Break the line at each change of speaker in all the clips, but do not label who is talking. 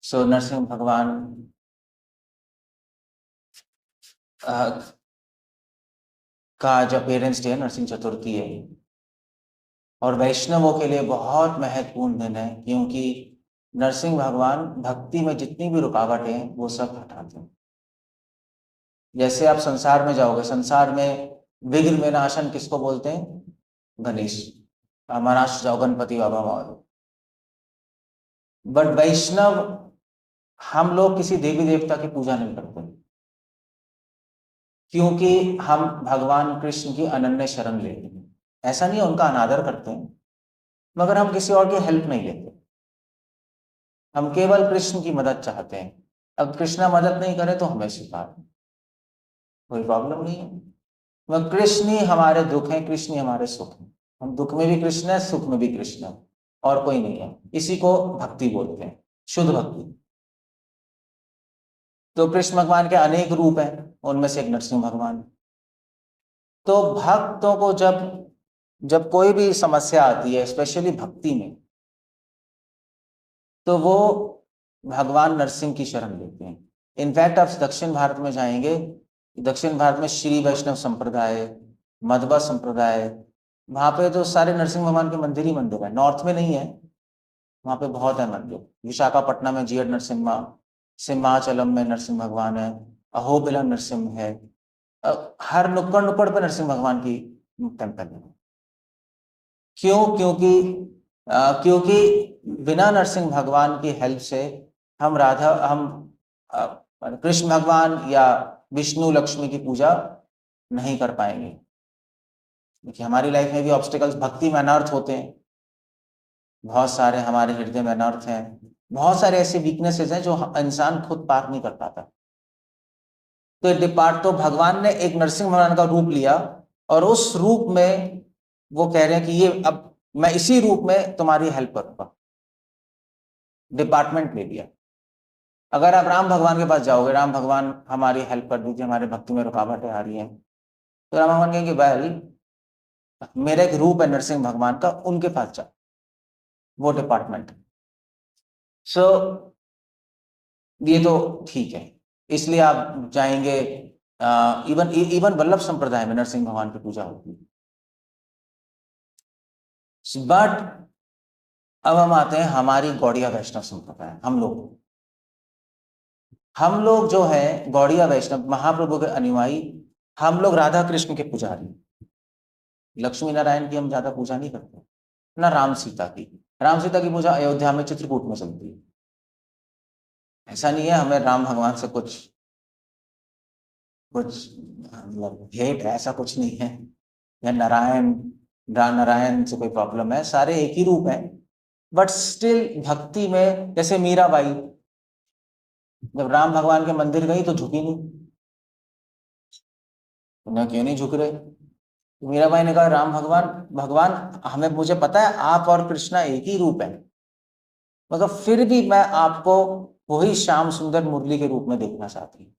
सो नरसिंह भगवान का जो पेरेंट्स डे है, नरसिंह चतुर्थी है, और वैष्णवों के लिए बहुत महत्वपूर्ण दिन है, क्योंकि नरसिंह भगवान भक्ति में जितनी भी रुकावटें हैं वो सब हटाते हैं। जैसे आप संसार में जाओगे, संसार में विघ्न विनाशन किसको बोलते हैं? गणेश। महाराष्ट्र जाओ, गणपति बाबा मौर्य। बट वैष्णव, हम लोग किसी देवी देवता की पूजा नहीं करते, क्योंकि हम भगवान कृष्ण की अनन्य शरण लेते हैं। ऐसा नहीं है उनका अनादर करते हैं, मगर हम किसी और की हेल्प नहीं लेते। हम केवल कृष्ण की मदद चाहते हैं। अब कृष्ण मदद नहीं करे तो हमें स्वीकार, कोई प्रॉब्लम नहीं है। मगर कृष्ण ही हमारे दुख है, कृष्ण ही हमारे सुख है। हम दुख में भी कृष्ण है, सुख में भी कृष्ण है, और कोई नहीं है। इसी को भक्ति बोलते हैं, शुद्ध भक्ति। तो कृष्ण भगवान के अनेक रूप हैं, उनमें से एक नरसिंह भगवान। तो भक्तों को जब जब कोई भी समस्या आती है, स्पेशली भक्ति में, तो वो भगवान नरसिंह की शरण लेते हैं। इनफैक्ट आप दक्षिण भारत में जाएंगे, दक्षिण भारत में श्री वैष्णव संप्रदाय, मध्वा संप्रदाय, वहां पे तो सारे नरसिंह भगवान के मंदिर ही मंदिर है। नॉर्थ में नहीं है, वहां पे बहुत है मंदिर। विशाखापट्टनम में जीएड नरसिम्हा, सिमाचलम में नरसिंह भगवान है, अहोबिलम नरसिंह है। हर नुक्कड़ नुक्कड़ पे नरसिंह भगवान की टेम्पल है। क्यों? क्योंकि बिना नरसिंह भगवान की हेल्प से हम कृष्ण भगवान या विष्णु लक्ष्मी की पूजा नहीं कर पाएंगे। क्योंकि हमारी लाइफ में भी ऑब्स्टिकल्स, भक्ति में अनर्थ होते हैं, बहुत सारे हमारे हृदय में अनर्थ हैं, बहुत सारे ऐसे वीकनेसेस हैं जो इंसान खुद पार नहीं कर पाता। तो डिपार्ट तो भगवान ने एक नरसिंह भगवान का रूप लिया, और उस रूप में वो कह रहे हैं कि ये अब मैं इसी रूप में तुम्हारी हेल्प करूंगा। डिपार्टमेंट ले लिया। अगर आप राम भगवान के पास जाओगे, राम भगवान हमारी हेल्प कर दीजिए, हमारे भक्ति में रुकावटें आ रही हैं, तो राम भगवान कहेंगे वेल, मेरा एक रूप है नरसिंह भगवान का, उनके पास जाओ, वो डिपार्टमेंट। सो ये तो ठीक है, इसलिए आप जाएंगे। इवन इवन वल्लभ संप्रदाय में नरसिंह भगवान की पूजा होती है। बट अब हम आते हैं हमारी गौड़िया वैष्णव संप्रदाय। हम लोग जो है गौड़िया वैष्णव महाप्रभु के अनुयायी, हम लोग राधा कृष्ण के पुजारी। लक्ष्मी नारायण की हम ज्यादा पूजा नहीं करते, ना राम सीता की। राम सीता की पूजा अयोध्या में चित्रकूट में चलती है। ऐसा नहीं है हमें राम भगवान से कुछ कुछ मतलब हेट है, ऐसा कुछ नहीं है। या नारायण, राम नारायण से कोई प्रॉब्लम है, सारे एक ही रूप है। बट स्टिल भक्ति में, जैसे मीराबाई जब राम भगवान के मंदिर गई तो झुकी नहीं। उन्हें क्यों नहीं झुक रहे? तो मीराबाई ने कहा राम भगवान, भगवान हमें, मुझे पता है आप और कृष्णा एक ही रूप है, मगर फिर भी मैं आपको वही श्याम सुंदर मुरली के रूप में देखना चाहती हूँ।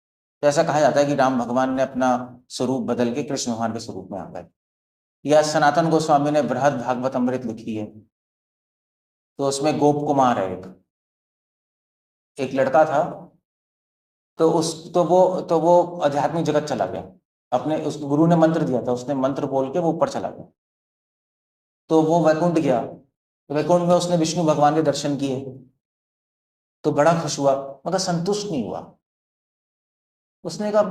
तो ऐसा कहा जाता है कि राम भगवान ने अपना स्वरूप बदल के कृष्ण भगवान के स्वरूप में आ गए। या सनातन गोस्वामी ने बृहद भागवत अमृत लिखी है, तो उसमें गोप कुमार है, एक लड़का था। तो वो आध्यात्मिक जगत चला गया। अपने उस गुरु ने मंत्र दिया था, उसने मंत्र बोल के वो ऊपर चला गया। तो वो वैकुंठ गया, तो वैकुंठ में उसने विष्णु भगवान के दर्शन किए, तो बड़ा खुश हुआ, मगर संतुष्ट नहीं हुआ। उसने कहा,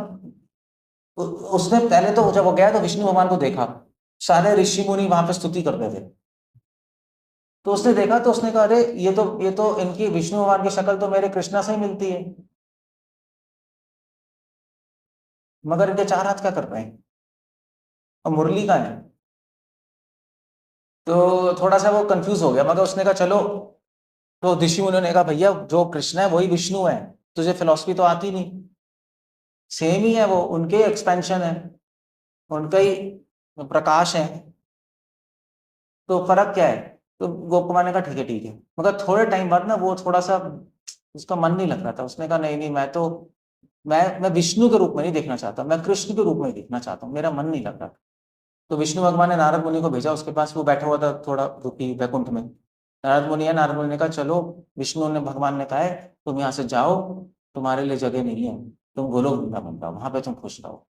उसने पहले तो जब वो गया तो विष्णु भगवान को देखा, सारे ऋषि मुनि वहां पे स्तुति कर रहे थे। तो उसने देखा, तो उसने कहा अरे ये तो इनकी विष्णु भगवान की शक्ल तो मेरे कृष्णा से ही मिलती है, मगर इनके चार हाथ क्या कर रहे हैं और मुरली का है। तो थोड़ा सा वो कंफ्यूज हो गया, मगर उसने कहा चलो। तो ऋषि मुनियों ने कहा भैया जो कृष्ण है वही विष्णु है, तुझे फिलॉसफी तो आती नहीं, सेम ही है, वो उनके एक्सपेंशन है, उनका ही प्रकाश है, तो फर्क क्या है? तो गोप कुमार ने कहा ठीक है। मगर थोड़े टाइम बाद ना वो थोड़ा सा, उसका मन नहीं लग रहा था। उसने कहा नहीं नहीं, मैं विष्णु के रूप में नहीं देखना चाहता, मैं कृष्ण के रूप में ही देखना चाहता हूँ, मेरा मन नहीं लग रहा। तो विष्णु भगवान ने नारद मुनि को भेजा उसके पास, वो बैठा हुआ था थोड़ा दुखी वैकुंठ में। नारद मुनि ने कहा चलो, विष्णु ने भगवान ने कहा है तुम यहाँ से जाओ, तुम्हारे लिए जगह नहीं है, तुम गोलोक वृंदावन जाओ, वहां पे तुम खुश रहो।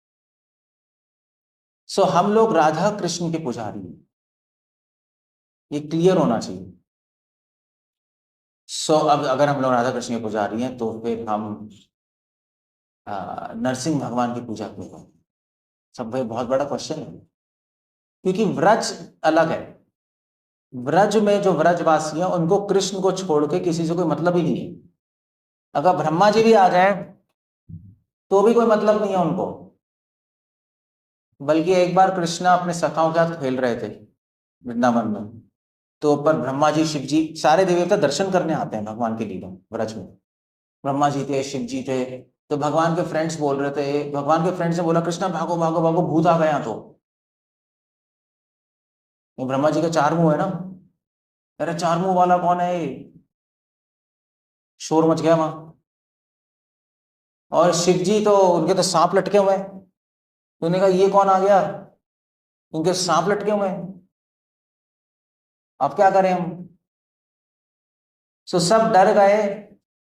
सो हम लोग राधा कृष्ण के पुजारी हैं, ये क्लियर होना चाहिए। सो अब अगर हम लोग राधा कृष्ण के पुजारी हैं तो फिर हम नरसिंह भगवान की पूजा क्यों करें? सब भाई बहुत बड़ा क्वेश्चन है, क्योंकि व्रज अलग है। व्रज में जो व्रजवासी हैं उनको कृष्ण को छोड़ के किसी से कोई मतलब ही नहीं है। अगर ब्रह्मा जी भी आ जाए तो भी कोई मतलब नहीं है उनको। बल्कि एक बार कृष्णा अपने सखाओं के साथ खेल रहे थे वृंदावन में, तो पर ब्रह्मा जी, शिव जी, सारे देवता दर्शन करने आते हैं भगवान के लीला व्रज में। ब्रह्मा जी थे, शिव जी थे, तो भगवान के फ्रेंड्स बोल रहे थे, भगवान के फ्रेंड्स ने बोला कृष्णा भागो भागो भागो, भूत आ गया। तो ब्रह्मा जी के चार मुंह है ना, अरे चार मुंह वाला कौन है ये? शोर मच गया वहां। और शिव जी तो उनके तो सांप लटके हुए हैं, तो उन्होंने कहा ये कौन आ गया, उनके सांप लटके हुए हैं, अब क्या करें हम? सो सब डर गए,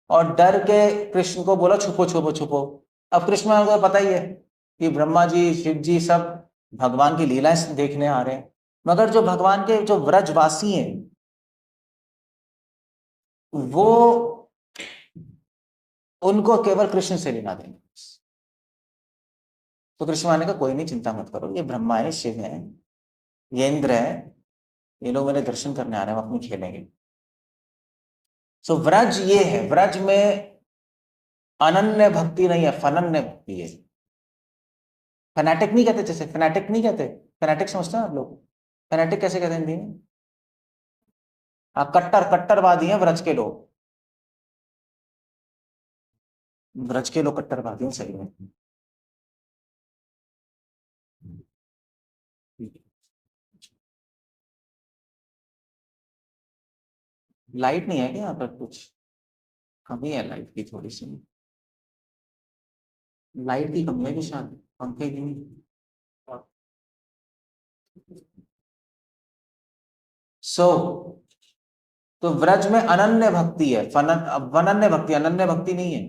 और डर के कृष्ण को बोला छुपो छुपो छुपो। अब कृष्ण को पता ही है कि ब्रह्मा जी शिव जी सब भगवान की लीलाएं देखने आ रहे हैं, मगर जो भगवान के जो व्रजवासी हैं वो, उनको केवल कृष्ण से लेना देना। तो कृष्ण माने का कोई नहीं, चिंता मत करो, ये ब्रह्मा है, शिव है, ये इंद्र है, ये लोग मेरे दर्शन करने आ रहे हैं, हम अपनी खेलेंगे। सो व्रज ये है, व्रज में अनन्य भक्ति नहीं है, फनन्य भक्ति है। फैनेटिक नहीं कहते, जैसे फैनेटिक नहीं कहते, फैनेटिक समझते हैं आप लोग? फैनेटिक कैसे कहते हैं हिंदी में? हाँ, कट्टर, कट्टरवादी हैं व्रज के लोग, ब्रज के लोग कट्टरवादी हैं, सही में। लाइट नहीं है क्या यहाँ पर? कुछ कमी है लाइट की थोड़ी सी, लाइट की कमी है कि शायद पंखे की नहीं। सो तो व्रज में अनन्य भक्ति है, वनन्य भक्ति, अनन्य भक्ति नहीं है।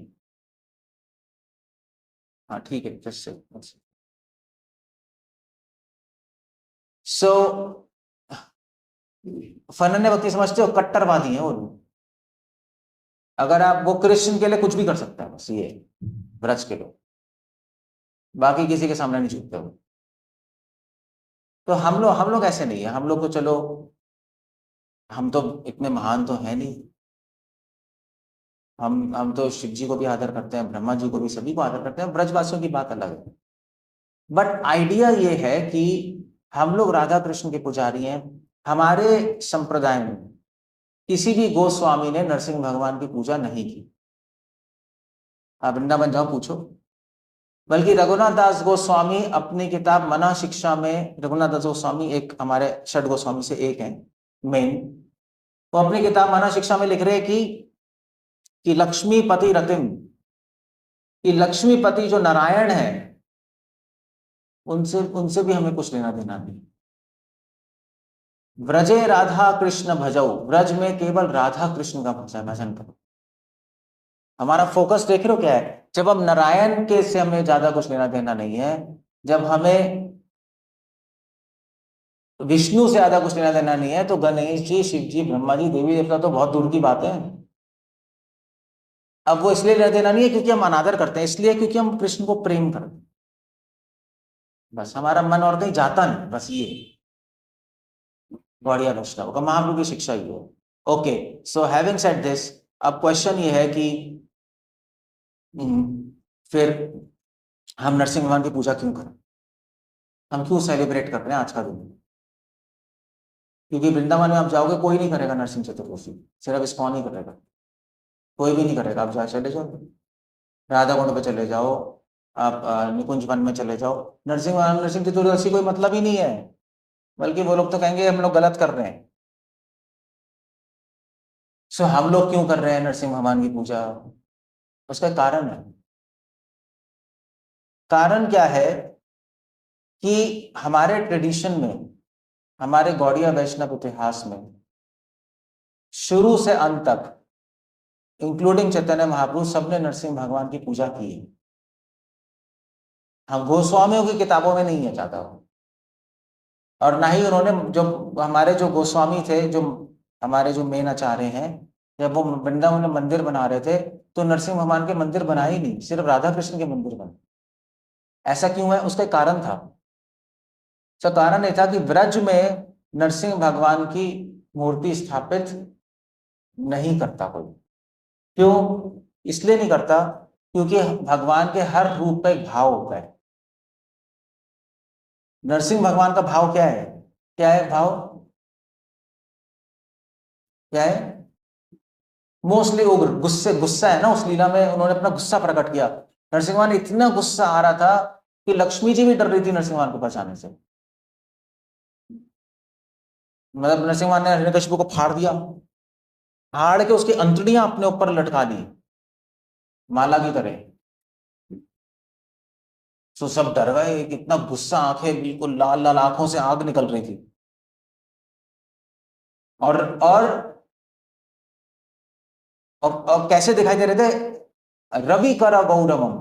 हाँ ठीक है, जस्ट सो फनन्य भक्ति समझते हो, कट्टरवादी है वो लोग। अगर आप, वो कृष्ण के लिए कुछ भी कर सकता है, बस ये व्रज के लोग, बाकी किसी के सामने नहीं झुकते वो। तो हम लोग ऐसे नहीं है, हम लोग तो चलो, हम तो इतने महान तो है नहीं, हम तो शिव जी को भी आदर करते हैं, ब्रह्मा जी को भी, सभी को आदर करते हैं, ब्रजवासियों की बात अलग है। बट आइडिया ये है कि हम लोग राधा कृष्ण के पुजारी हैं। हमारे संप्रदाय में किसी भी गोस्वामी ने नरसिंह भगवान की पूजा नहीं की। आप वृंदावन जाओ पूछो, बल्कि रघुनाथ दास गोस्वामी अपनी किताब मना शिक्षा में, रघुनाथ दास गोस्वामी एक हमारे षड गोस्वामी से एक हैं मेन, वो अपनी किताब मना शिक्षा में लिख रहे हैं कि लक्ष्मीपति रतिम, कि लक्ष्मीपति जो नारायण है, उनसे उनसे भी हमें कुछ लेना देना नहीं। व्रजे राधा कृष्ण भजो, व्रज में केवल राधा कृष्ण का भजन करो। हमारा फोकस देख रहे हो क्या है? जब हम नारायण के से हमें ज्यादा कुछ लेना देना नहीं है, जब हमें विष्णु से ज्यादा कुछ लेना देना नहीं है, तो गणेश जी, शिव जी, ब्रह्मा जी, देवी देवता तो बहुत दूर की बात है। अब वो इसलिए लेना देना नहीं है क्योंकि हम अनादर करते हैं, इसलिए क्योंकि हम कृष्ण को प्रेम करते हैं, बस हमारा मन और कहीं जाता नहीं, बस ये गौड़िया वैष्णव का महाप्रभु की शिक्षा ही है। Okay, so having said this, अब क्वेश्चन ये है कि फिर हम नरसिंह भगवान की पूजा क्यों करें, हम क्यों सेलिब्रेट कर रहे हैं आज का दिन? क्योंकि वृंदावन में आप जाओगे, कोई नहीं करेगा नरसिंह चतुर्दशी, सिर्फ इस्कॉन ही करेगा, कोई भी नहीं करेगा। आप जा चले जाओ, राधा कुंड पे चले जाओ, आप निकुंज वन में चले जाओ, नरसिंह चतुर्दशी कोई मतलब ही नहीं है। बल्कि वो लोग तो कहेंगे हम लोग गलत कर रहे हैं। सो हम लोग क्यों कर रहे हैं नरसिंह भगवान की पूजा? उसका कारण है। कारण क्या है कि हमारे ट्रेडिशन में, हमारे गौड़िया वैष्णव इतिहास में शुरू से अंत तक इंक्लूडिंग चैतन्य महाप्रभु सबने नरसिंह भगवान की पूजा की है। हम गोस्वामियों की किताबों में नहीं है चाहता हूं, और ना ही उन्होंने, जो हमारे जो गोस्वामी थे, जो हमारे जो मेन आचार्य हैं, जब वो वृंदावन में मंदिर बना रहे थे तो नरसिंह भगवान के मंदिर बनाए ही नहीं, सिर्फ राधा कृष्ण के मंदिर बने। ऐसा क्यों है? उसका कारण था। उसका कारण ये था कि ब्रज में नरसिंह भगवान की मूर्ति स्थापित नहीं करता कोई। क्यों? इसलिए नहीं करता क्योंकि भगवान के हर रूप का एक भाव होता है। नरसिंह भगवान का भाव क्या है? क्या है भाव? क्या है? मोस्टली उग्र, गुस्से, गुस्सा है ना। उस लीला में उन्होंने अपना गुस्सा प्रकट किया। नरसिंह भगवान इतना गुस्सा आ रहा था कि लक्ष्मी जी भी डर रही थी नरसिंह भगवान को बचाने से। मतलब नरसिंह भगवान ने हिरण्यकशिपु को फाड़ दिया, फाड़ के उसकी अंतड़ियां अपने ऊपर लटका दी माला की तरह। तो सब डर गए, कितना गुस्सा, आंखें बिल्कुल लाल लाल, आंखों से आग निकल रही थी। और कैसे दिखाई दे रहे थे? रवि कर गौरवम,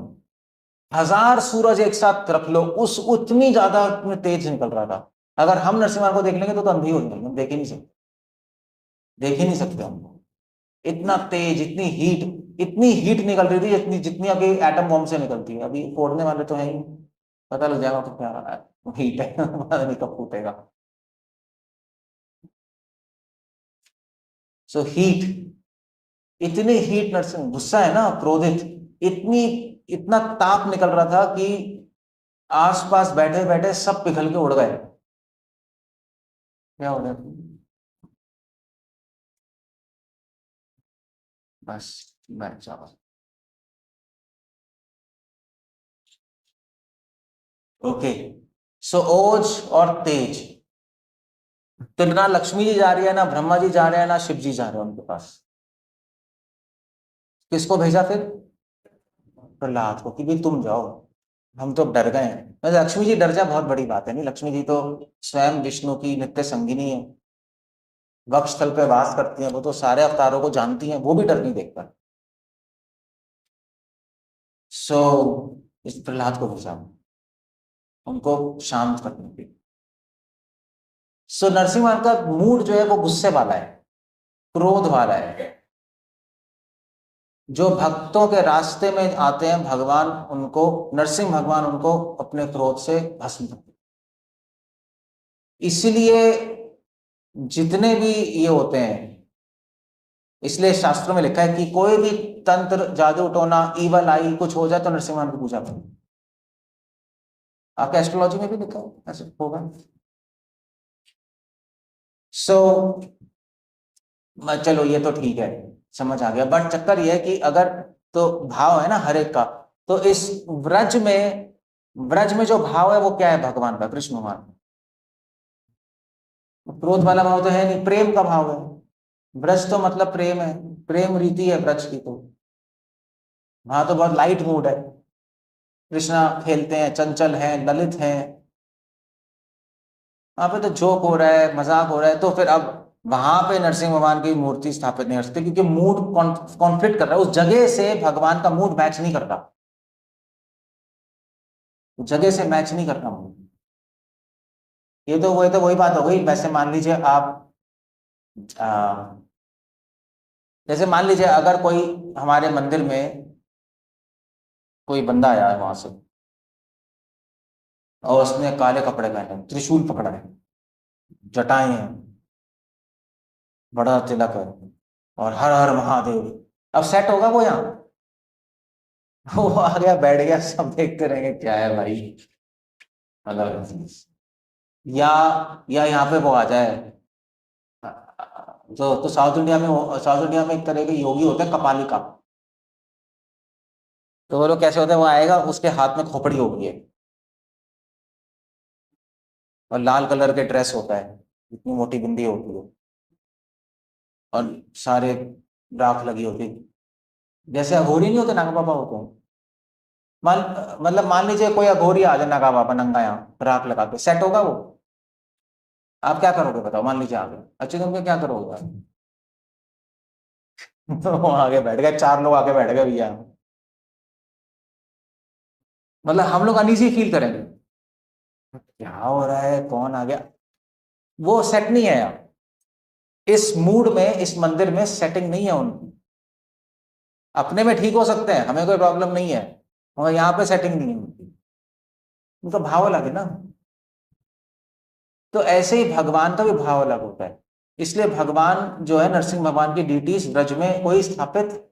1000 सूरज एक साथ रख लो, उस उतनी ज्यादा तेज निकल रहा था। अगर हम नरसिम्हा को देख लेंगे तो अंधे हो जाएंगे, हम देख ही नहीं सकते, देख ही नहीं सकते हमको। इतना तेज, इतनी हीट निकल रही थी जितनी जितनी अभी एटम बॉम्ब से निकलती है। अभी फोड़ने वाले तो है ही, पता लग जाएगा तो क्या हीट है पता नहीं कब फूटेगा। सो हीट, इतनी हीट, नरसिंह गुस्सा है ना, क्रोधित, इतनी इतना ताप निकल रहा था कि आसपास बैठे बैठे सब पिघल के उड़ गए। क्या हो रहा है? बस बैठ जाओ। ओके, सो ओज और तेज, तो ना लक्ष्मी जी जा रही है, ना ब्रह्मा जी जा रहे हैं, ना शिव जी जा रहे हैं उनके पास। किसको भेजा फिर? प्रहलाद को, कि भाई तुम जाओ, हम तो डर गए हैं। मतलब लक्ष्मी जी डर जाए बहुत बड़ी बात है नहीं, लक्ष्मी जी तो स्वयं विष्णु की नित्य संगिनी है, वक्षस्थल पे वास करती हैं, वो तो सारे अवतारों को जानती हैं, वो भी डर नहीं देखता। सो इस प्रहलाद को भेजा उनको शांत करने के लिए। सो नरसिम्हा का मूड जो है वो गुस्से वाला है, क्रोध वाला है। जो भक्तों के रास्ते में आते हैं भगवान उनको, नरसिंह भगवान उनको अपने क्रोध से भस्म करते हैं। इसलिए जितने भी ये होते हैं, इसलिए शास्त्रों में लिखा है कि कोई भी तंत्र, जादू टोना, ईवल आई कुछ हो जाए तो नरसिंह भगवान की पूजा करो। आपके एस्ट्रोलॉजी में भी लिखा है ऐसे होगा। सो चलो ये तो ठीक है, समझ आ गया। बट चक्कर ये है कि अगर, तो भाव है ना हर एक का, तो इस ब्रज में जो भाव है वो क्या है भगवान का, कृष्ण भगवान? क्रोध वाला भाव तो है नहीं, प्रेम का भाव है। ब्रज तो मतलब प्रेम है, प्रेम रीति है ब्रज की, तो वहां तो बहुत लाइट मूड है। कृष्णा खेलते हैं, चंचल है, ललित है, वहां पे तो जोक हो रहा है, मजाक हो रहा है। तो फिर अब वहां पे नरसिंह भगवान की मूर्ति स्थापित नहीं कर सकते क्योंकि मूड कॉन्फ्लिक्ट कर रहा है, उस जगह से भगवान का मूड मैच नहीं कर रहा, उस जगह से मैच नहीं कर रहा मूड। ये तो वही बात हो गई। वैसे मान लीजिए आप, आ, जैसे मान लीजिए अगर कोई हमारे मंदिर में कोई बंदा आया है वहां से, और उसने काले कपड़े पहने, त्रिशूल पकड़ा है, जटाएं हैं, बड़ा तिलक है, और हर हर महादेव, अब सेट होगा वो यहाँ? वो आ गया, बैठ गया, सब देखते रहेंगे क्या है भाई, मतलब। या यहाँ पे वो आ जाए, तो साउथ इंडिया में एक तरह के योगी होते हैं कपालिका। तो वो लोग कैसे होते हैं, वो आएगा, उसके हाथ में खोपड़ी होगी है, और लाल कलर के ड्रेस होता है, इतनी मोटी बिंदी होती है, और सारे राख लगी होती है, जैसे अघोरी नहीं होते, नागा बाबा होते हैं। मान मतलब मान लीजिए कोई अघोरी आ जाए, नागा बाबा नंगा, यहाँ राख लगा के, सेट होगा वो? आप क्या करोगे बताओ? मान लीजिए आ गए, अच्छे तुम क्या करोगे? तो वो आगे बैठ गए, 4 लोग आगे बैठ गए भैया, मतलब हम लोग अनईजी फील करेंगे, क्या हो रहा है, कौन आ गया, वो सेट नहीं है यार, इस मूड में, इस मंदिर में सेटिंग नहीं है उनकी। अपने में ठीक हो सकते हैं, हमें कोई प्रॉब्लम नहीं है, मगर यहाँ पे सेटिंग नहीं है उनकी, उनका भाव अलग है ना। तो ऐसे ही भगवान का भी भाव अलग होता है। इसलिए भगवान जो है, नरसिंह भगवान की ड्यूटीज ब्रज में कोई स्थापित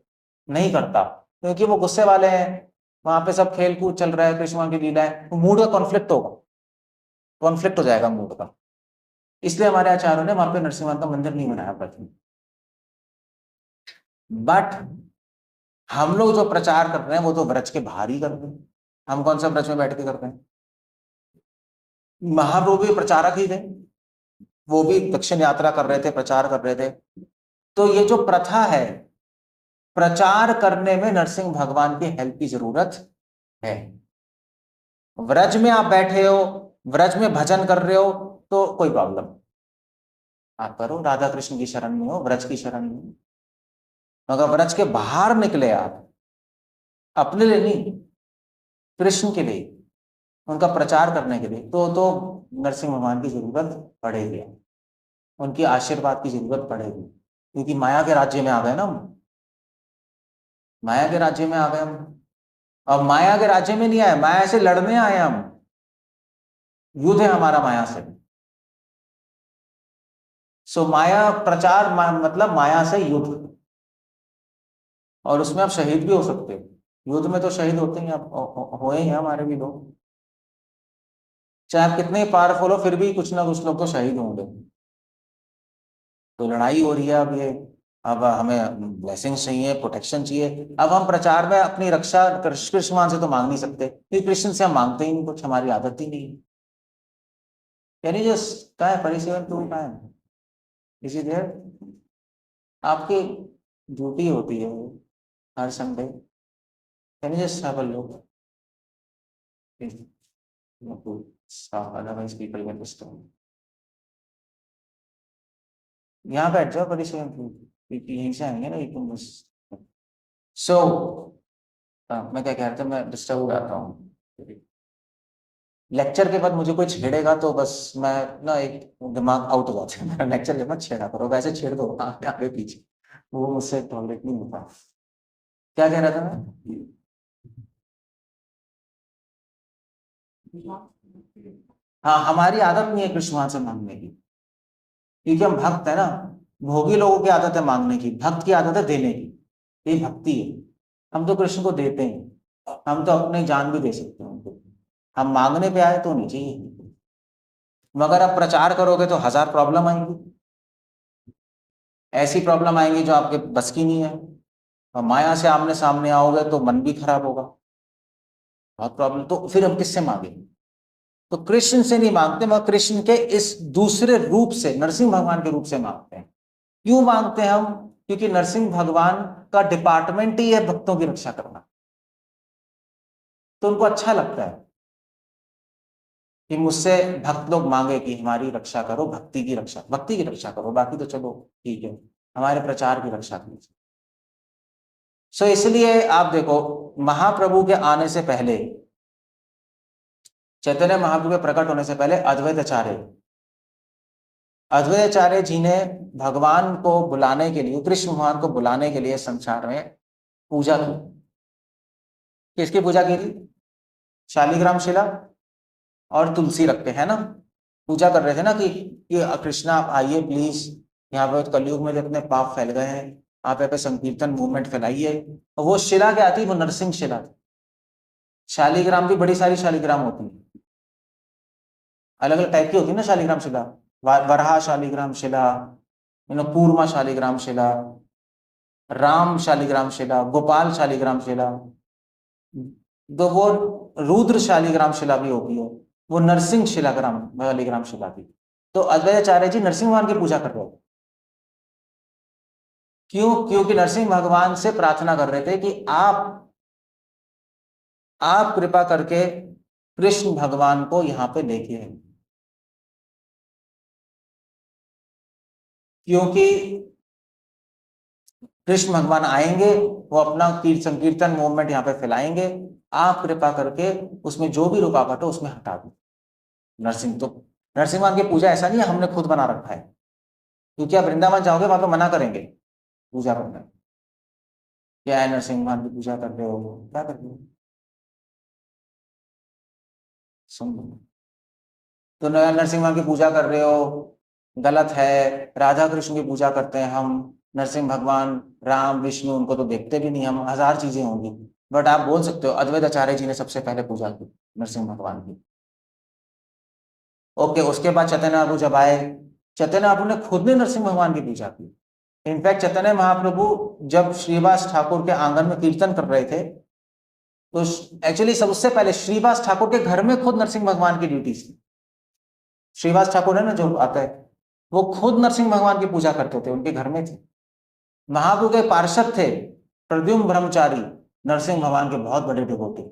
नहीं करता, क्योंकि वो गुस्से वाले हैं, वहां पे सब खेल कूद चल रहा है, कृष्ण भगवान की लीला है, तो मूड का कॉन्फ्लिक्ट होगा, कॉन्फ्लिक्ट हो जाएगा मूड का। इसलिए हमारे आचार्यों ने वहां पे नरसिंह भगवान का मंदिर नहीं बनाया ब्रज में। बट हम लोग जो प्रचार कर रहे हैं वो तो ब्रज के बाहर ही कर रहे हैं, हम कौन सा ब्रज में बैठ के कर रहे हैं। महाप्रभु भी प्रचारक ही थे, वो भी दक्षिण यात्रा कर रहे थे, प्रचार कर रहे थे। तो ये जो प्रथा है, प्रचार करने में नरसिंह भगवान की हेल्प की जरूरत है। व्रज में आप बैठे हो, व्रज में भजन कर रहे हो, तो कोई प्रॉब्लम, आप करो, राधा कृष्ण की शरण में हो, व्रज की शरण में हो। मगर व्रज के बाहर निकले आप, अपने लिए नहीं, कृष्ण के लिए, उनका प्रचार करने के लिए, तो नरसिंह भगवान की जरूरत पड़ेगी, उनकी आशीर्वाद की जरूरत पड़ेगी, क्योंकि माया के राज्य में आ गए ना हम, माया के राज्य में आ गए हम। अब माया के राज्य में नहीं आए, माया से लड़ने आए हम, युद्ध है हमारा माया से। सो माया प्रचार मतलब माया से युद्ध, और उसमें आप शहीद भी हो सकते हो, युद्ध में तो शहीद होते हैं, आप हुए हैं हमारे भी लोग, चाहे आप कितने पावरफुल हो फिर भी कुछ ना कुछ लोग तो शहीद होंगे। तो लड़ाई हो रही है अब ये, अब हमें ब्लेसिंग्स चाहिए, प्रोटेक्शन चाहिए, अब हम प्रचार में अपनी रक्षा कृष्ण से तो मांग नहीं सकते, क्योंकि कृष्ण से हम मांगते ही नहीं कुछ, हमारी आदत ही नहीं है। यानी जो क्या है, परिसेवन टू का है, इसी देर आपकी ड्यूटी होती है हर संडे, यानी just have a look, otherwise people get disturb. यहाँ बैठ जाओ, परिसेवन टू, क्योंकि यहीं से आएंगे ना एकदम बस। सो मैं क्या कह रहा था, मैं डिस्टर्ब हो जाता हूँ, लेक्चर के बाद मुझे कोई छेड़ेगा तो बस मैं ना एक दिमाग आउट हो जाता है मेरा, लेक्चर के बाद छेड़ा करो, वैसे छेड़ दो आगे आगे पीछे, वो मुझसे टॉलरेट नहीं होता। क्या कह रहा था मैं, हाँ हमारी आदत नहीं है कृष्ण भगवान से मांगने की, क्योंकि हम भक्त है ना, भोगी लोगों की आदत है मांगने की, भक्त की आदत है देने की, ये भक्ति है। हम तो कृष्ण को देते हैं, हम तो अपनी जान भी दे सकते हैं उनको, हम मांगने पे आए तो नहीं चाहिए। मगर आप प्रचार करोगे तो 1000 प्रॉब्लम आएंगी, ऐसी प्रॉब्लम आएंगी जो आपके बस की नहीं है, और माया से आमने सामने आओगे तो मन भी खराब होगा, बहुत प्रॉब्लम, तो फिर हम किससे मांगेंगे। तो कृष्ण से नहीं मांगते, मगर कृष्ण के इस दूसरे रूप से, नरसिंह भगवान के रूप से मांगते हैं। क्यों मांगते हैं हम, क्योंकि नरसिंह भगवान का डिपार्टमेंट ही है भक्तों की रक्षा करना, तो उनको अच्छा लगता है कि मुझसे भक्त लोग मांगे कि हमारी रक्षा करो, भक्ति की रक्षा, भक्ति की रक्षा करो, बाकी तो चलो ठीक है, हमारे प्रचार की रक्षा कीजिए। सो इसलिए आप देखो, महाप्रभु के आने से पहले, चैतन्य महाप्रभु के प्रकट होने से पहले अद्वैताचार्य जी ने भगवान को बुलाने के लिए, कृष्ण भगवान को बुलाने के लिए संसार में पूजा की। किसकी पूजा की थी, शालिग्राम शिला और तुलसी रख के, है ना, पूजा कर रहे थे ना कि कृष्णा आप आइए प्लीज, यहाँ पे कलयुग में इतने पाप फैल गए हैं, आप यहाँ पे संकीर्तन मूवमेंट फैलाइए। और वो शिला क्या थी, वो नरसिंह शिला थी। शालिग्राम भी बड़ी सारी शालिग्राम होती है, अलग अलग टाइप की होती है ना शालिग्राम शिला, वराह शालिग्राम शिला, कूर्मा शालिग्राम शिला, राम शालिग्राम शिला, गोपाल शालिग्राम शिला, तो वो रुद्र शालिग्राम शिला भी होती है, वो नरसिंह शिलाग्राम शालिग्राम शिला थी। तो अद्वैताचार्य जी नरसिंह भगवान की पूजा कर रहे थे। क्यों, क्योंकि नरसिंह भगवान से प्रार्थना कर रहे थे कि आप कृपा करके कृष्ण भगवान को यहाँ पे लेके आए, क्योंकि कृष्ण भगवान आएंगे, वो अपना संकीर्तन मूवमेंट यहाँ पे फैलाएंगे, आप कृपा करके उसमें जो भी रुकावट हो उसमें हटा दो। नरसिंह भगवान की पूजा ऐसा नहीं है हमने खुद बना रखा है, क्योंकि आप वृंदावन जाओगे वहां पे मना करेंगे पूजा करना। क्या है, नरसिंह भगवान की पूजा कर रहे हो, क्या कर रहे हो, सुन लो। तो नरसिंह भगवान की पूजा कर रहे हो, गलत है। राधा कृष्ण की पूजा करते हैं हम, नरसिंह भगवान, राम, विष्णु, उनको तो देखते भी नहीं हम, हजार चीजें होंगी। बट आप बोल सकते हो अद्वैत आचार्य जी ने सबसे पहले पूजा की नरसिंह भगवान की। ओके, उसके बाद चैतन्य महाप्रभु जब आए, चैतन्य महाप्रभु ने खुद ने नरसिंह भगवान की पूजा की। इनफैक्ट चैतन्य महाप्रभु जब श्रीवास ठाकुर के आंगन में कीर्तन कर रहे थे, तो एक्चुअली सबसे पहले श्रीवास ठाकुर के घर में खुद नरसिंह भगवान की ड्यूटी थी। श्रीवास ठाकुर है ना जो आता है, वो खुद नरसिंह भगवान की पूजा करते थे, उनके घर में थे। महाप्रभु के पार्षद थे प्रद्युम्न ब्रह्मचारी, नरसिंह भगवान के बहुत बड़े डिवोटी,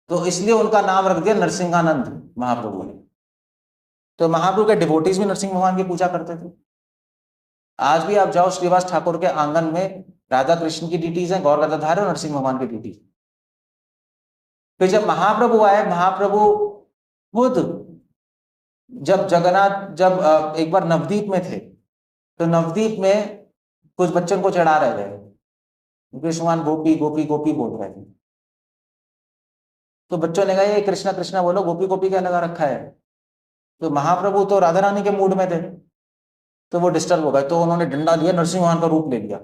तो इसलिए उनका नाम रख दिया नरसिंहानंद महाप्रभु ने। तो महाप्रभु के डिवोटीज भी नरसिंह भगवान की पूजा करते थे। आज भी आप जाओ श्रीवास ठाकुर के आंगन में, राधा कृष्ण की डिटीज है, गौर गदाधर और नरसिंह भगवान की डिटीज। फिर जब महाप्रभु आए, महाप्रभु खुद जब एक बार नवदीप में थे, तो नवदीप में कुछ बच्चों को चढ़ा रहे थे, कृष्ण भगवान गोपी गोपी गोपी बोल रहे थे। तो बच्चों ने कहा ये कृष्णा कृष्णा बोलो, गोपी गोपी क्या लगा रखा है। तो महाप्रभु तो राधा रानी के मूड में थे, तो वो डिस्टर्ब हो गए, तो उन्होंने डंडा लिया, नरसिंह भगवान का रूप ले लिया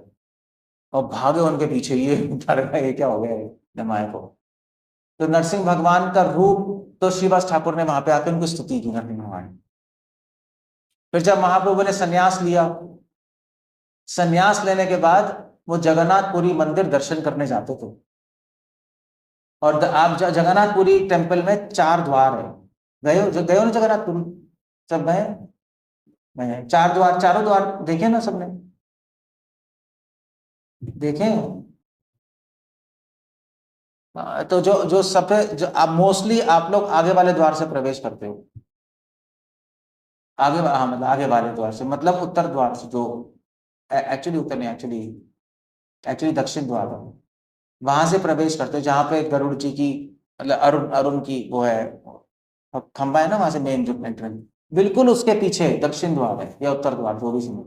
और भागे उनके पीछे, ये डर गए ये क्या हो गया जमाए को। तो नरसिंह भगवान का रूप तो श्रीवास ठाकुर ने वहां पे आकर उनकी स्तुति की, नरसिंह भगवान। फिर जब महाप्रभु ने संन्यास लिया, संन्यास लेने के बाद वो जगन्नाथपुरी मंदिर दर्शन करने जाते थे। और आप जगन्नाथपुरी टेम्पल में 4 द्वार है, गए हो ना जगन्नाथपुरी, सब गए? 4 द्वार, चारों द्वार देखे ना सबने, देखे? तो जो जो सफेद, जो आप मोस्टली आप लोग आगे वाले द्वार से प्रवेश करते हो, आगे, हाँ मतलब आगे वाले द्वार से, मतलब उत्तर द्वार से, जो एक्चुअली उत्तर नहीं, एक्चुअली एक्चुअली दक्षिण द्वार है, वहां से प्रवेश करते हो, जहां पे गरुड़ जी की, मतलब अरुण अरुण की वो है खंबा है ना, वहां से मेन जो एंट्रेंस, बिल्कुल उसके पीछे दक्षिण द्वार है या उत्तर द्वार, जो भी समझ।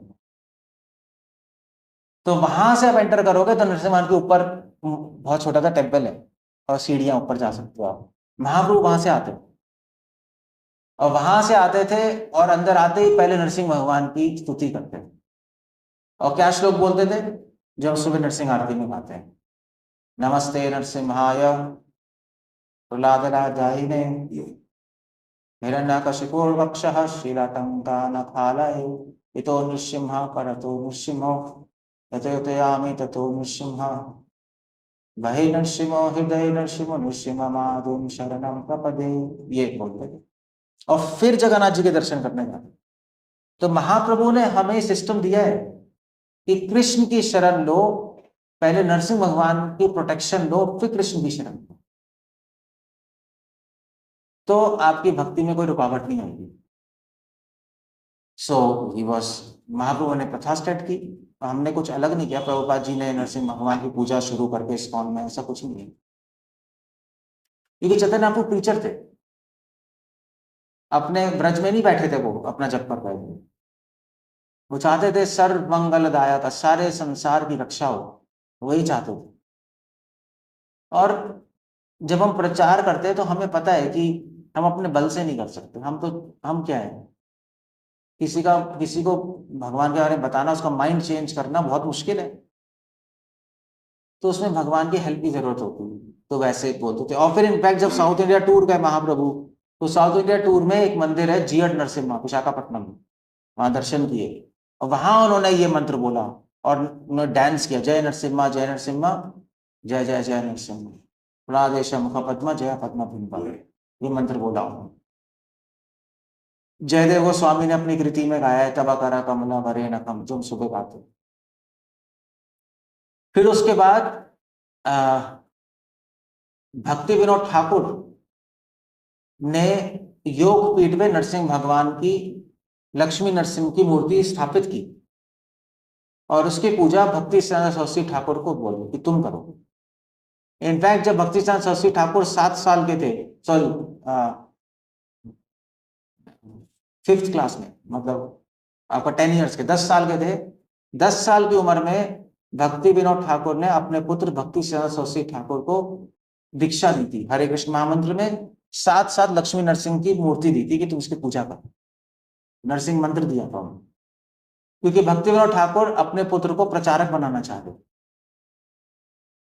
तो वहां से आप एंटर करोगे तो नरसिंह भगवान के ऊपर बहुत छोटा सा टेम्पल है, और सीढ़ियां ऊपर जा सकते हो आप। महाप्रभु वहां से आते, और वहां से आते थे, और अंदर आते ही पहले नरसिंह भगवान की स्तुति करते थे। और क्या श्लोक बोलते थे जो सुबह नरसिंह आरती में गाते हैं? नमस्ते नरसिंहाय प्रह्लादराजायिने हिरण्यकशिपुर्वक्षः शीलाटङ्कानखालये इतो नृसिंहः करतो नृसिंहो यतयामि ततो नृसिंहः वही नरसिंहो हृदय नरसिंहो नृसिंहमादुं शरणं प्रपदे, ये बोलते थे। और फिर जगन्नाथ जी के दर्शन करने जाते। तो महाप्रभु ने हमें सिस्टम दिया है कि कृष्ण की शरण लो, पहले नरसिंह भगवान की प्रोटेक्शन लो, फिर कृष्ण की शरण लो, तो आपकी भक्ति में कोई रुकावट नहीं आएगी। सो ही वॉज, महाप्रभु ने प्रथा स्टार्ट की, हमने कुछ अलग नहीं किया। प्रभुपाद जी ने नरसिंह भगवान की पूजा शुरू करके इस्कॉन में, ऐसा कुछ नहीं है, क्योंकि चैतन्य महाप्रभु प्रीचर थे, अपने ब्रज में नहीं बैठे थे वो अपना जप कर रहे थे, वो चाहते थे सर्व मंगलदायक, सारे संसार की रक्षा हो, वही चाहते थे। और जब हम प्रचार करते हैं तो हमें पता है कि हम अपने बल से नहीं कर सकते, हम क्या है, किसी को भगवान के बारे में बताना, उसका माइंड चेंज करना बहुत मुश्किल है, तो उसमें भगवान की हेल्प की जरूरत होती है। तो वैसे बोलते थे। और फिर इनफैक्ट जब साउथ इंडिया टूर गए महाप्रभु, तो साउथ इंडिया टूर में एक मंदिर है जीएड नरसिम्हा विशाखापट्टनम में, वहां दर्शन किए, और वहां उन्होंने ये मंत्र बोला और उन्होंने डांस किया, जय नरसिम्हा जय नरसिम्हा जय जय जय नरसिम्हा राधेश मुख पद्मा जय पद्मा पिंपा, ये मंत्र बोला उन्होंने। जयदेव गोस्वामी ने अपनी कृति में गाया है, तबा करा कमला भरे नकम, जो हम सुबह गाते। फिर उसके बाद भक्ति विनोद ठाकुर ने योग पीठ में नरसिंह भगवान की, लक्ष्मी नरसिंह की मूर्ति स्थापित की, और उसकी पूजा भक्ति सिद्धांत सरस्वती ठाकुर को बोलो कि तुम करो। इनफैक्ट जब भक्ति सिद्धांत सरस्वती ठाकुर 7 साल के थे, सॉरी 5th क्लास में, मतलब आपका 10 ईयर्स के, 10 साल के थे, 10 साल की उम्र में भक्ति विनोद ठाकुर ने अपने पुत्र भक्ति सिद्धांत सरस्वती ठाकुर को दीक्षा दी थी हरे कृष्ण महामंत्र में। 7 लक्ष्मी नरसिंह की मूर्ति दी थी कि तुम इसकी पूजा करो, नरसिंह मंत्र दिया था उन्होंने, क्योंकि भक्ति विनोद ठाकुर अपने पुत्र को प्रचारक बनाना चाहते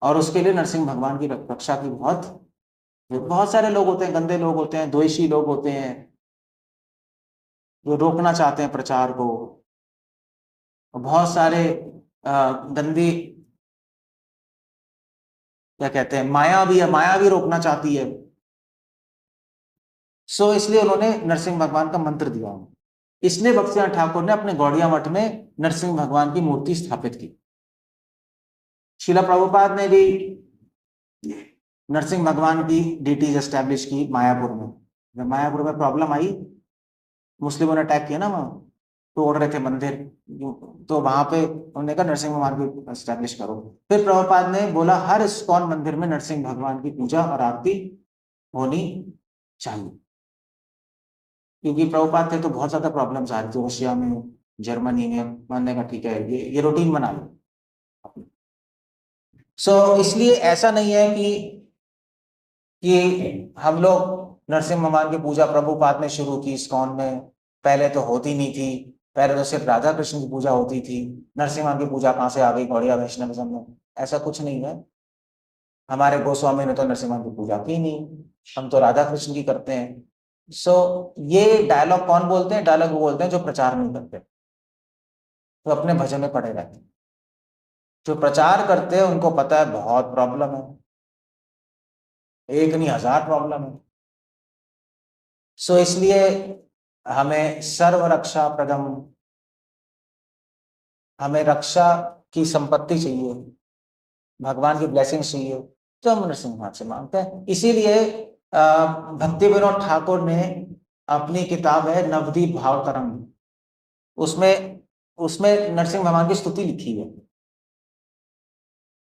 और उसके लिए नरसिंह भगवान की रक्षा की बहुत सारे लोग होते हैं, गंदे लोग होते हैं, द्वेषी लोग होते हैं जो रोकना चाहते हैं प्रचार को, बहुत सारे गंदी क्या कहते हैं माया भी रोकना चाहती है। सो इसलिए उन्होंने नरसिंह भगवान का मंत्र दिया। इसलिए भक्ति ठाकुर ने अपने गौड़िया मठ में नरसिंह भगवान की मूर्ति स्थापित की। शिला प्रभुपाद ने भी नरसिंह भगवान की डीटीज एस्टैब्लिश की मायापुर में। जब मायापुर में प्रॉब्लम आई, मुस्लिमों ने अटैक किया ना, वहां तोड़ रहे थे मंदिर, तो वहां पे उन्होंने कहा नरसिंह भगवान की एस्टैब्लिश करो। फिर प्रभुपाद ने बोला हर इस्कॉन मंदिर में नरसिंह भगवान की पूजा और आरती होनी चाहिए, क्योंकि प्रभुपाद थे तो बहुत ज्यादा प्रॉब्लम्स आ रही थी रशिया में, जर्मनी में। मानने का ठीक है, ये रूटीन बना लो। सो इसलिए ऐसा नहीं है कि हम लोग नरसिंह भगवान की पूजा प्रभुपाद ने शुरू की इस्कॉन में, पहले तो होती नहीं थी, पहले तो सिर्फ राधा कृष्ण की पूजा होती थी, नरसिंह भगवान की पूजा कहाँ से आ गई गौड़िया वैष्णविज्म में? ऐसा कुछ नहीं है। हमारे गोस्वामी ने तो नरसिंह भगवान की पूजा की नहीं, हम तो राधा कृष्ण की करते हैं। सो ये डायलॉग कौन बोलते हैं? डायलॉग वो बोलते हैं जो प्रचार नहीं करते, तो अपने भजन में पड़े रहते हैं। जो प्रचार करते हैं उनको पता है बहुत प्रॉब्लम है, एक नहीं 1000 प्रॉब्लम है। सो इसलिए हमें सर्व रक्षा प्रदम, हमें रक्षा की संपत्ति चाहिए, भगवान की ब्लेसिंग चाहिए, तो हम नरसिंह भगवान से मांगते हैं। इसीलिए भक्ति विनोद ठाकुर ने अपनी किताब है नवदीप भाव तरंग, उसमें नरसिंह भगवान की स्तुति लिखी है,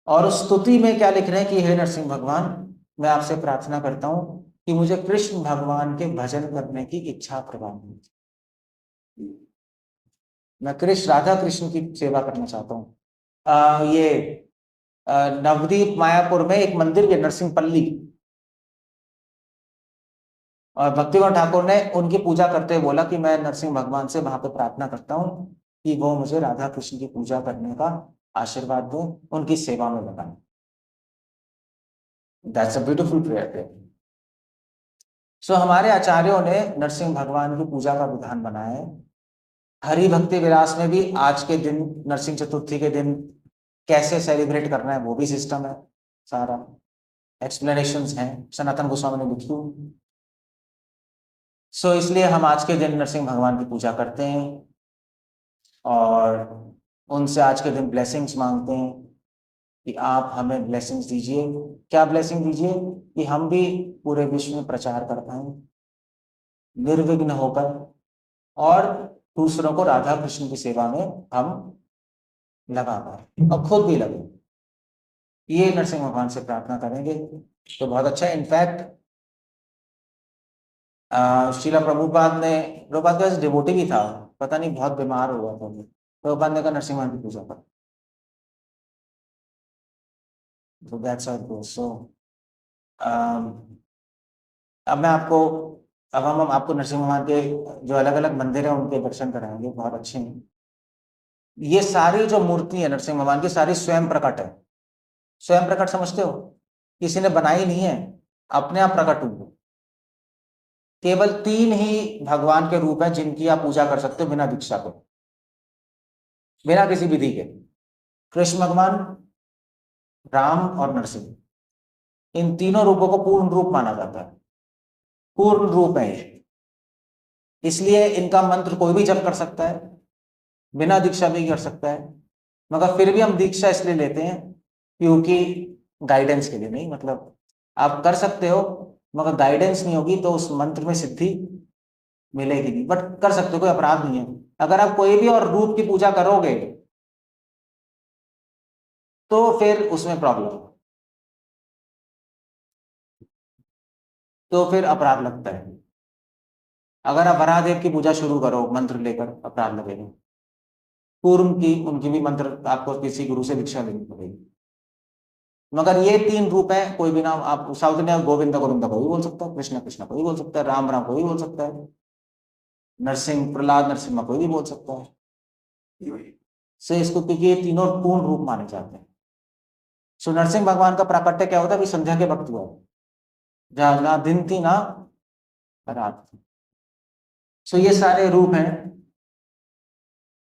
और उस स्तुति में क्या लिख रहे हैं कि हे नरसिंह भगवान, मैं आपसे प्रार्थना करता हूं कि मुझे कृष्ण भगवान के भजन करने की इच्छा प्रदान हो। मैं राधा कृष्ण की सेवा करना चाहता हूँ। ये नवदीप मायापुर में एक मंदिर है नरसिंहपल्ली, और भक्तिविनोद ठाकुर ने उनकी पूजा करते हुए बोला कि मैं नरसिंह भगवान से वहां पे प्रार्थना करता हूँ कि वो मुझे राधा कृष्ण की पूजा करने का आशीर्वाद दें, उनकी सेवा में लगाएं। That's a beautiful prayer. So हमारे आचार्यों ने नरसिंह भगवान की पूजा का विधान बनाया है। हरि भक्ति विलास में भी आज के दिन, नरसिंह चतुर्थी के दिन कैसे सेलिब्रेट करना है वो भी सिस्टम है, सारा एक्सप्लेनेशंस हैं, सनातन गोस्वामी ने लिखी हुई। सो इसलिए हम आज के दिन नरसिंह भगवान की पूजा करते हैं और उनसे आज के दिन ब्लेसिंग्स मांगते हैं कि आप हमें ब्लेसिंग्स दीजिए। क्या ब्लेसिंग दीजिए? कि हम भी पूरे विश्व में प्रचार कर पाए निर्विघ्न होकर, और दूसरों को राधा कृष्ण की सेवा में हम लगा पाए और खुद भी लगे। ये नरसिंह भगवान से प्रार्थना करेंगे तो बहुत अच्छा है। इनफैक्ट शीला प्रभुपाद का डिवोटी भी था, पता नहीं बहुत बीमार हुआ था, प्रभुपाद ने कहा नरसिंह भगवान की पूजा कर। So that's how it goes. So, अब हम आपको नरसिंह भगवान के जो अलग अलग मंदिर हैं उनके दर्शन कराएंगे, बहुत अच्छे हैं। ये सारी जो मूर्ति है नरसिंह भगवान की, सारी स्वयं प्रकट है। स्वयं प्रकट समझते हो? किसी ने बनाई नहीं है, अपने आप प्रकट हुई। केवल 3 ही भगवान के रूप हैं जिनकी आप पूजा कर सकते हो बिना दीक्षा को, बिना किसी विधि के। कृष्ण भगवान, राम और नरसिंह, इन तीनों रूपों को पूर्ण रूप माना जाता है, पूर्ण रूप है ये। इसलिए इनका मंत्र कोई भी जप कर सकता है, बिना दीक्षा भी कर सकता है, मगर फिर भी हम दीक्षा इसलिए लेते हैं क्योंकि गाइडेंस के लिए नहीं, मतलब आप कर सकते हो मगर गाइडेंस नहीं होगी तो उस मंत्र में सिद्धि मिलेगी नहीं, बट कर सकते हो, कोई अपराध नहीं है। अगर आप कोई भी और रूप की पूजा करोगे तो फिर उसमें प्रॉब्लम, तो फिर अपराध लगता है। अगर आप वराहदेव की पूजा शुरू करो मंत्र लेकर, अपराध लगेगा। कूर्म की, उनकी भी मंत्र आपको किसी गुरु से दीक्षा लेनी पड़ेगी। मगर ये 3 रूप है, कोई भी नाम आप साउथ इंडिया गोविंदा गोविंदा को भी बोल सकता है, कृष्ण कृष्ण को भी बोल सकता है, राम राम को भी बोल सकता है, नरसिंह प्रहलाद नरसिम्हा को भी बोल सकता है। से इसको, क्योंकि ये तीनों पूर्ण रूप माने जाते हैं। सो नरसिंह भगवान का प्राकट्य क्या होता है? अभी संध्या के वक्त हुआ, जहां ना दिन थी ना रात थी। सो ये सारे रूप हैं